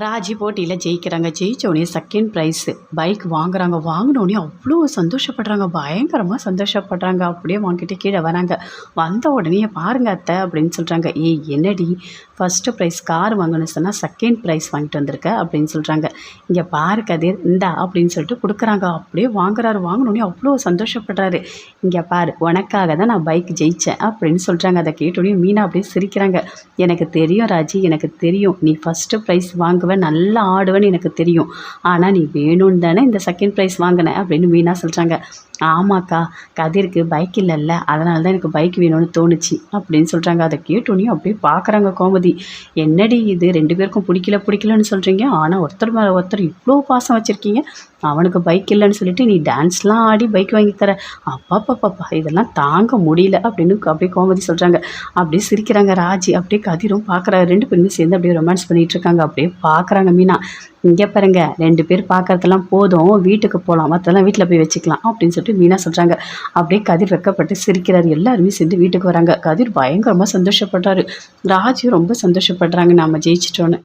ராஜி போட்டியில் ஜெயிக்கிறாங்க. ஜெயித்தோடனே second prize bike வாங்குறாங்க. வாங்கினோடனே அவ்வளோ சந்தோஷப்படுறாங்க. பயங்கரமாக சந்தோஷப்படுறாங்க. அப்படியே வாங்கிட்டு கீழே வராங்க. வந்த உடனே பாருங்க அத்தை அப்படின்னு சொல்கிறாங்க. ஏய் என்னடி ஃபஸ்ட்டு ப்ரைஸ் கார் வாங்கணும்னு சொன்னால் செகண்ட் ப்ரைஸ் வாங்கிட்டு வந்திருக்க அப்படின்னு சொல்கிறாங்க. இங்கே பாரு கதிர் இந்தா அப்படின்னு சொல்லிட்டு கொடுக்குறாங்க. அப்படியே வாங்குறாரு. வாங்கினோடனே அவ்வளோ சந்தோஷப்படுறாரு. இங்கே பாரு உனக்காக தான் நான் பைக் ஜெயித்தேன் அப்படின்னு சொல்கிறாங்க. அதை கேட்டோடனே மீனா அப்படியே சிரிக்கிறாங்க. எனக்கு தெரியும் ராஜி, எனக்கு தெரியும் நீ ஃபஸ்ட்டு ப்ரைஸ் நல்லா ஆடுவேன்னு எனக்கு தெரியும். ஆனால் நீ வேணும்னு தானே இந்த செகண்ட் ப்ரைஸ் வாங்கினேன் அப்படின்னு மீனா சொல்கிறாங்க. ஆமாக்கா, கதிருக்கு பைக் இல்லைல்ல, அதனால தான் எனக்கு பைக் வேணும்னு தோணுச்சு அப்படின்னு சொல்கிறாங்க. அதை கேட்டோன்னே அப்படியே பார்க்குறாங்க கோமதி. என்னடி இது 2 பேருக்கும் பிடிக்கலன்னு சொல்கிறீங்க, ஆனால் ஒருத்தர் மேலே ஒருத்தர் இவ்வளோ பாசம் வச்சுருக்கீங்க. அவனுக்கு பைக் இல்லைன்னு சொல்லிட்டு நீ டான்ஸ்லாம் ஆடி பைக் வாங்கி தர, அப்பாப்பாப்பா இதெல்லாம் தாங்க முடியல அப்படின்னு அப்படியே கோமதி சொல்கிறாங்க. அப்படியே சிரிக்கிறாங்க ராஜி. அப்படியே கதிரும் பார்க்குறாரு. 2 பேருமே சேர்ந்து அப்படியே ரொமான்ஸ் பண்ணிகிட்டு இருக்காங்க. அப்படியே பார்க்குறாங்க மீனா. இங்கே பாருங்க 2 பேர் பார்க்குறதெல்லாம் போதும், வீட்டுக்கு போகலாம், மற்றெல்லாம் வீட்டில் போய் வச்சுக்கலாம் அப்படின்னு சொல்லிட்டு மீனா சொல்கிறாங்க. அப்படியே கதிர் வெக்கப்பட்டு சிரிக்கிறாரு. எல்லாருமே சேர்ந்து வீட்டுக்கு வராங்க. கதிர் பயங்கரமாக சந்தோஷப்படுறாரு. ராஜியும் ரொம்ப சந்தோஷப்படுறாங்க நம்ம ஜெயிச்சிட்டோன்னு.